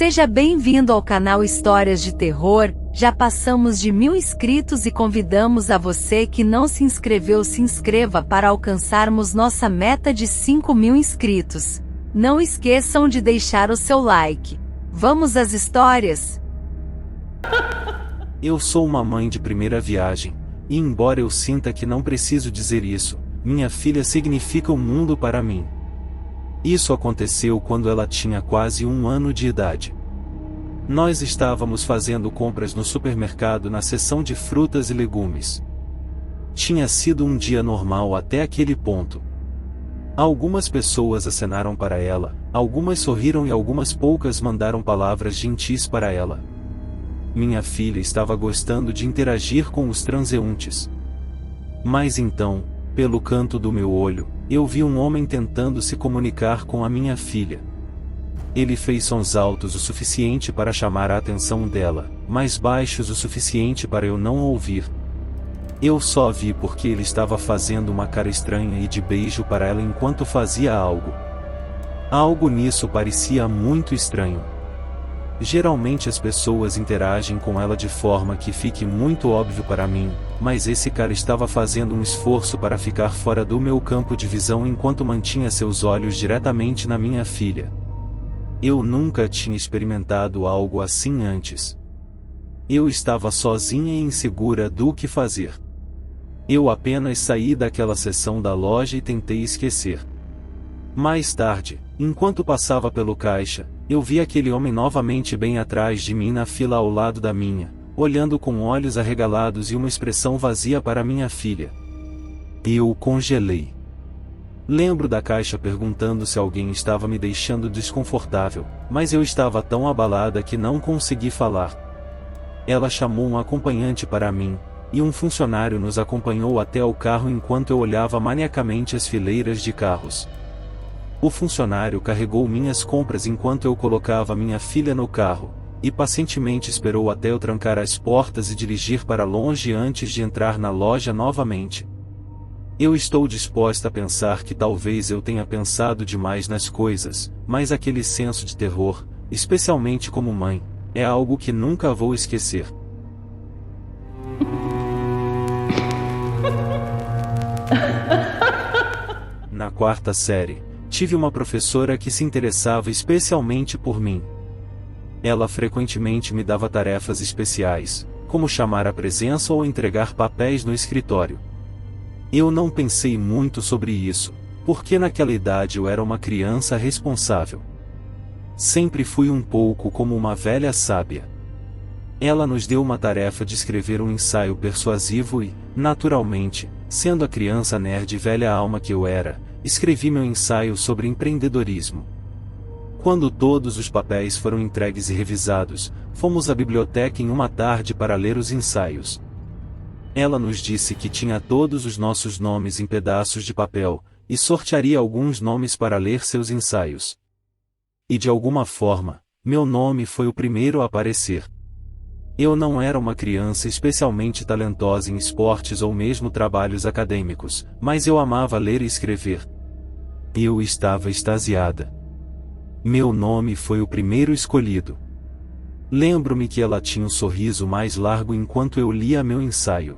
Seja bem-vindo ao canal Histórias de Terror. Já passamos de 1000 inscritos e convidamos a você que não se inscreveu, se inscreva para alcançarmos nossa meta de 5000 inscritos. Não esqueçam de deixar o seu like. Vamos às histórias? Eu sou uma mãe de primeira viagem, e embora eu sinta que não preciso dizer isso, minha filha significa o mundo para mim. Isso aconteceu quando ela tinha quase 1 ano de idade. Nós estávamos fazendo compras no supermercado na seção de frutas e legumes. Tinha sido um dia normal até aquele ponto. Algumas pessoas acenaram para ela, algumas sorriram e algumas poucas mandaram palavras gentis para ela. Minha filha estava gostando de interagir com os transeuntes. Mas então, pelo canto do meu olho, eu vi um homem tentando se comunicar com a minha filha. Ele fez sons altos o suficiente para chamar a atenção dela, mas baixos o suficiente para eu não ouvir. Eu só vi porque ele estava fazendo uma cara estranha e de beijo para ela enquanto fazia algo. Algo nisso parecia muito estranho. Geralmente as pessoas interagem com ela de forma que fique muito óbvio para mim, mas esse cara estava fazendo um esforço para ficar fora do meu campo de visão enquanto mantinha seus olhos diretamente na minha filha. Eu nunca tinha experimentado algo assim antes. Eu estava sozinha e insegura do que fazer. Eu apenas saí daquela seção da loja e tentei esquecer. Mais tarde, enquanto passava pelo caixa, eu vi aquele homem novamente bem atrás de mim na fila ao lado da minha, olhando com olhos arregalados e uma expressão vazia para minha filha. Eu congelei. Lembro da caixa perguntando se alguém estava me deixando desconfortável, mas eu estava tão abalada que não consegui falar. Ela chamou um acompanhante para mim, e um funcionário nos acompanhou até o carro enquanto eu olhava maniacamente as fileiras de carros. O funcionário carregou minhas compras enquanto eu colocava minha filha no carro, e pacientemente esperou até eu trancar as portas e dirigir para longe antes de entrar na loja novamente. Eu estou disposta a pensar que talvez eu tenha pensado demais nas coisas, mas aquele senso de terror, especialmente como mãe, é algo que nunca vou esquecer. Na 4ª série, tive uma professora que se interessava especialmente por mim. Ela frequentemente me dava tarefas especiais, como chamar a presença ou entregar papéis no escritório. Eu não pensei muito sobre isso, porque naquela idade eu era uma criança responsável. Sempre fui um pouco como uma velha sábia. Ela nos deu uma tarefa de escrever um ensaio persuasivo e, naturalmente, sendo a criança nerd e velha alma que eu era, escrevi meu ensaio sobre empreendedorismo. Quando todos os papéis foram entregues e revisados, fomos à biblioteca em uma tarde para ler os ensaios. Ela nos disse que tinha todos os nossos nomes em pedaços de papel, e sortearia alguns nomes para ler seus ensaios. E de alguma forma, meu nome foi o primeiro a aparecer. Eu não era uma criança especialmente talentosa em esportes ou mesmo trabalhos acadêmicos, mas eu amava ler e escrever. Eu estava extasiada. Meu nome foi o primeiro escolhido. Lembro-me que ela tinha um sorriso mais largo enquanto eu lia meu ensaio.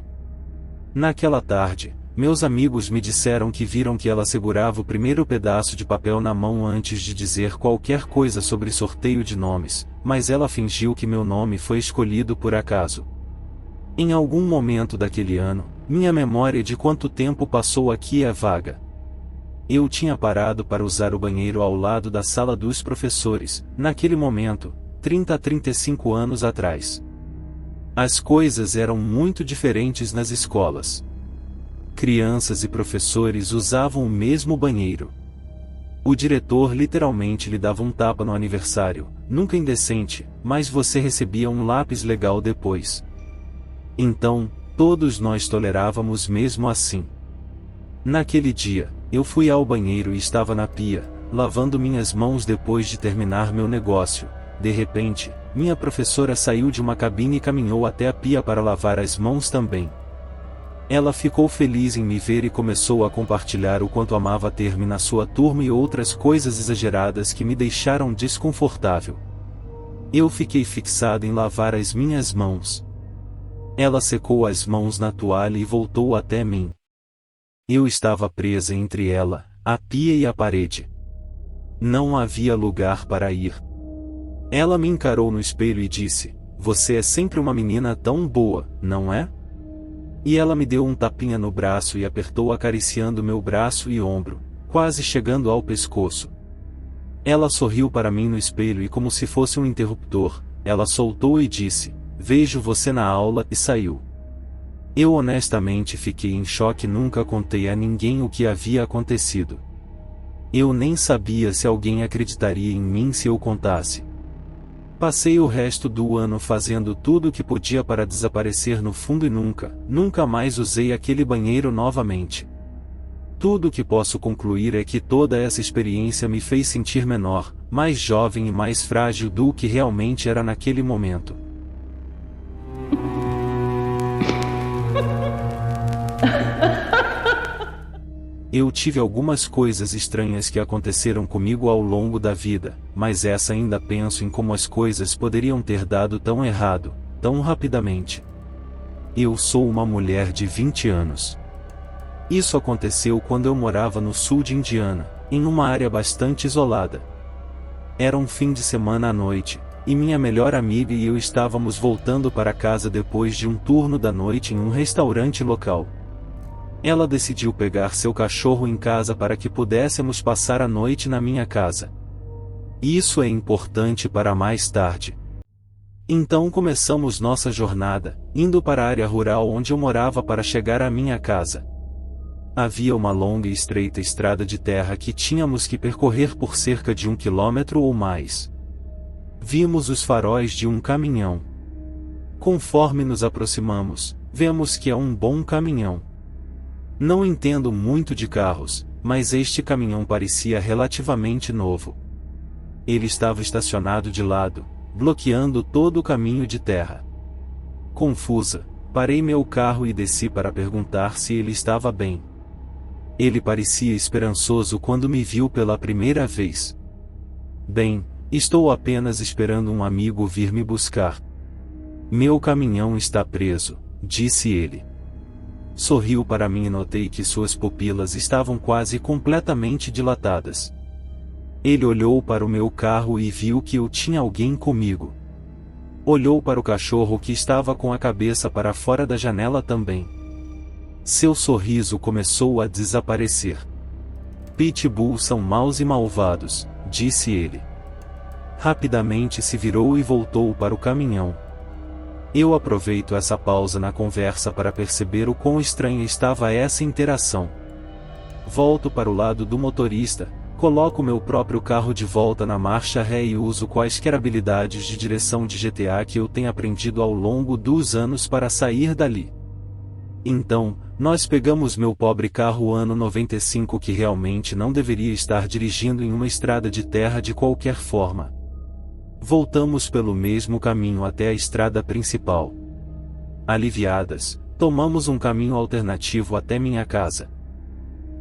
Naquela tarde, meus amigos me disseram que viram que ela segurava o primeiro pedaço de papel na mão antes de dizer qualquer coisa sobre sorteio de nomes, mas ela fingiu que meu nome foi escolhido por acaso. Em algum momento daquele ano, minha memória de quanto tempo passou aqui é vaga. Eu tinha parado para usar o banheiro ao lado da sala dos professores, naquele momento, 30 a 35 anos atrás. As coisas eram muito diferentes nas escolas. Crianças e professores usavam o mesmo banheiro. O diretor literalmente lhe dava um tapa no aniversário, nunca indecente, mas você recebia um lápis legal depois. Então, todos nós tolerávamos mesmo assim. Naquele dia, eu fui ao banheiro e estava na pia, lavando minhas mãos depois de terminar meu negócio. De repente, minha professora saiu de uma cabine e caminhou até a pia para lavar as mãos também. Ela ficou feliz em me ver e começou a compartilhar o quanto amava ter-me na sua turma e outras coisas exageradas que me deixaram desconfortável. Eu fiquei fixado em lavar as minhas mãos. Ela secou as mãos na toalha e voltou até mim. Eu estava presa entre ela, a pia e a parede. Não havia lugar para ir. Ela me encarou no espelho e disse: "Você é sempre uma menina tão boa, não é?" E ela me deu um tapinha no braço e apertou acariciando meu braço e ombro, quase chegando ao pescoço. Ela sorriu para mim no espelho e, como se fosse um interruptor, ela soltou e disse: "Vejo você na aula", e saiu. Eu honestamente fiquei em choque e nunca contei a ninguém o que havia acontecido. Eu nem sabia se alguém acreditaria em mim se eu contasse. Passei o resto do ano fazendo tudo o que podia para desaparecer no fundo e nunca mais usei aquele banheiro novamente. Tudo o que posso concluir é que toda essa experiência me fez sentir menor, mais jovem e mais frágil do que realmente era naquele momento. Eu tive algumas coisas estranhas que aconteceram comigo ao longo da vida, mas essa ainda penso em como as coisas poderiam ter dado tão errado, tão rapidamente. Eu sou uma mulher de 20 anos. Isso aconteceu quando eu morava no sul de Indiana, em uma área bastante isolada. Era um fim de semana à noite, e minha melhor amiga e eu estávamos voltando para casa depois de um turno da noite em um restaurante local. Ela decidiu pegar seu cachorro em casa para que pudéssemos passar a noite na minha casa. Isso é importante para mais tarde. Então começamos nossa jornada, indo para a área rural onde eu morava para chegar à minha casa. Havia uma longa e estreita estrada de terra que tínhamos que percorrer por cerca de 1 quilômetro ou mais. Vimos os faróis de um caminhão. Conforme nos aproximamos, vemos que é um bom caminhão. Não entendo muito de carros, mas este caminhão parecia relativamente novo. Ele estava estacionado de lado, bloqueando todo o caminho de terra. Confusa, parei meu carro e desci para perguntar se ele estava bem. Ele parecia esperançoso quando me viu pela primeira vez. "Bem, estou apenas esperando um amigo vir me buscar. Meu caminhão está preso", disse ele. Sorriu para mim e notei que suas pupilas estavam quase completamente dilatadas. Ele olhou para o meu carro e viu que eu tinha alguém comigo. Olhou para o cachorro que estava com a cabeça para fora da janela também. Seu sorriso começou a desaparecer. "Pitbulls são maus e malvados", disse ele. Rapidamente se virou e voltou para o caminhão. Eu aproveito essa pausa na conversa para perceber o quão estranha estava essa interação. Volto para o lado do motorista, coloco meu próprio carro de volta na marcha ré e uso quaisquer habilidades de direção de GTA que eu tenha aprendido ao longo dos anos para sair dali. Então, nós pegamos meu pobre carro ano 95 que realmente não deveria estar dirigindo em uma estrada de terra de qualquer forma. Voltamos pelo mesmo caminho até a estrada principal. Aliviadas, tomamos um caminho alternativo até minha casa.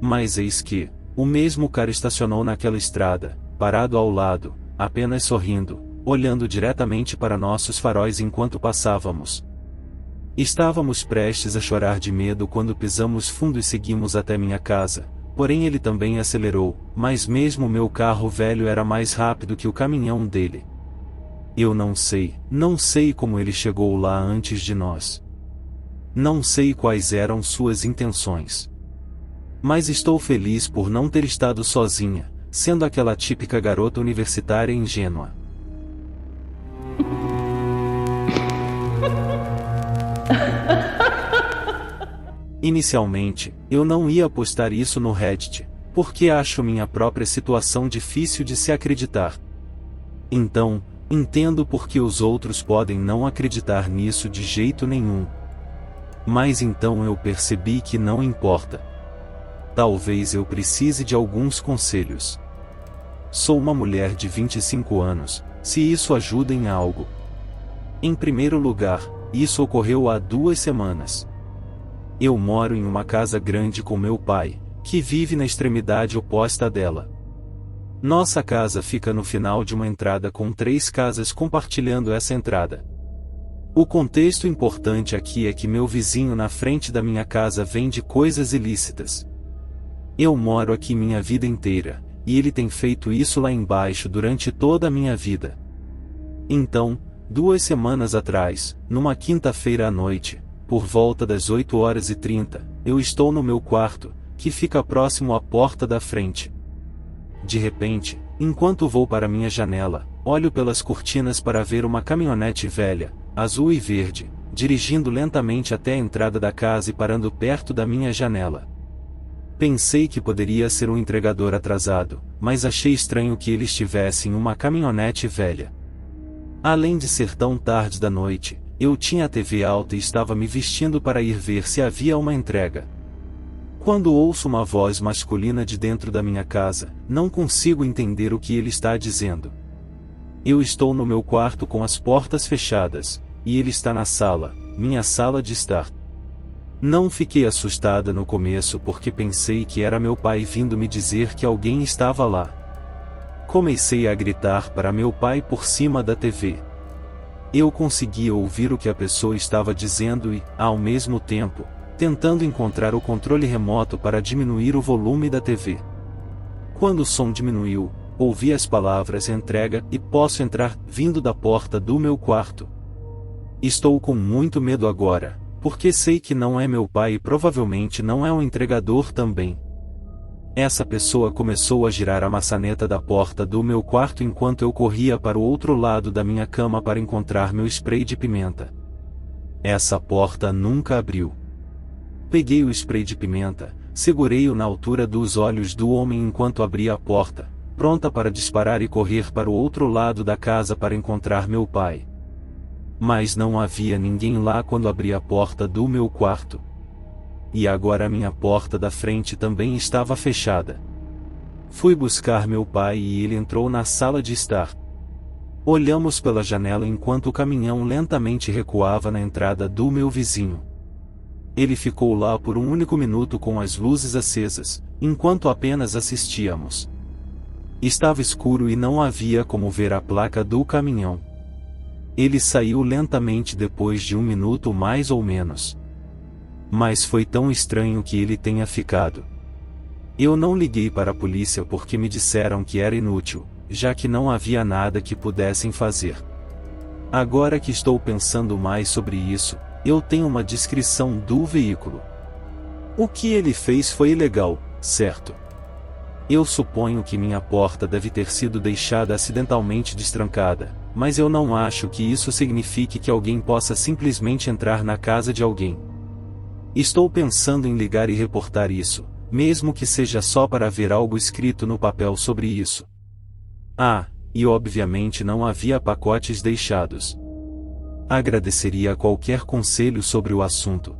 Mas eis que, o mesmo carro estacionou naquela estrada, parado ao lado, apenas sorrindo, olhando diretamente para nossos faróis enquanto passávamos. Estávamos prestes a chorar de medo quando pisamos fundo e seguimos até minha casa, porém ele também acelerou, mas mesmo meu carro velho era mais rápido que o caminhão dele. Eu não sei como ele chegou lá antes de nós. Não sei quais eram suas intenções. Mas estou feliz por não ter estado sozinha, sendo aquela típica garota universitária ingênua. Inicialmente, eu não ia postar isso no Reddit, porque acho minha própria situação difícil de se acreditar. Então, entendo por que os outros podem não acreditar nisso de jeito nenhum. Mas então eu percebi que não importa. Talvez eu precise de alguns conselhos. Sou uma mulher de 25 anos, se isso ajuda em algo. Em primeiro lugar, isso ocorreu há 2 semanas. Eu moro em uma casa grande com meu pai, que vive na extremidade oposta dela. Nossa casa fica no final de uma entrada com 3 casas compartilhando essa entrada. O contexto importante aqui é que meu vizinho na frente da minha casa vende coisas ilícitas. Eu moro aqui minha vida inteira, e ele tem feito isso lá embaixo durante toda a minha vida. Então, 2 semanas atrás, numa quinta-feira à noite, por volta das 8h30, eu estou no meu quarto, que fica próximo à porta da frente. De repente, enquanto vou para minha janela, olho pelas cortinas para ver uma caminhonete velha, azul e verde, dirigindo lentamente até a entrada da casa e parando perto da minha janela. Pensei que poderia ser um entregador atrasado, mas achei estranho que ele estivesse em uma caminhonete velha. Além de ser tão tarde da noite, eu tinha a TV alta e estava me vestindo para ir ver se havia uma entrega. Quando ouço uma voz masculina de dentro da minha casa, não consigo entender o que ele está dizendo. Eu estou no meu quarto com as portas fechadas, e ele está na sala, minha sala de estar. Não fiquei assustada no começo porque pensei que era meu pai vindo me dizer que alguém estava lá. Comecei a gritar para meu pai por cima da TV. Eu conseguia ouvir o que a pessoa estava dizendo e, ao mesmo tempo, tentando encontrar o controle remoto para diminuir o volume da TV. Quando o som diminuiu, ouvi as palavras entrega e posso entrar vindo da porta do meu quarto. Estou com muito medo agora, porque sei que não é meu pai e provavelmente não é um entregador também. Essa pessoa começou a girar a maçaneta da porta do meu quarto enquanto eu corria para o outro lado da minha cama para encontrar meu spray de pimenta. Essa porta nunca abriu. Peguei o spray de pimenta, segurei-o na altura dos olhos do homem enquanto abria a porta, pronta para disparar e correr para o outro lado da casa para encontrar meu pai. Mas não havia ninguém lá quando abri a porta do meu quarto. E agora a minha porta da frente também estava fechada. Fui buscar meu pai e ele entrou na sala de estar. Olhamos pela janela enquanto o caminhão lentamente recuava na entrada do meu vizinho. Ele ficou lá por um único minuto com as luzes acesas, enquanto apenas assistíamos. Estava escuro e não havia como ver a placa do caminhão. Ele saiu lentamente depois de 1 minuto mais ou menos. Mas foi tão estranho que ele tenha ficado. Eu não liguei para a polícia porque me disseram que era inútil, já que não havia nada que pudessem fazer. Agora que estou pensando mais sobre isso, eu tenho uma descrição do veículo. O que ele fez foi ilegal, certo? Eu suponho que minha porta deve ter sido deixada acidentalmente destrancada, mas eu não acho que isso signifique que alguém possa simplesmente entrar na casa de alguém. Estou pensando em ligar e reportar isso, mesmo que seja só para ver algo escrito no papel sobre isso. Ah, e obviamente não havia pacotes deixados. Agradeceria qualquer conselho sobre o assunto,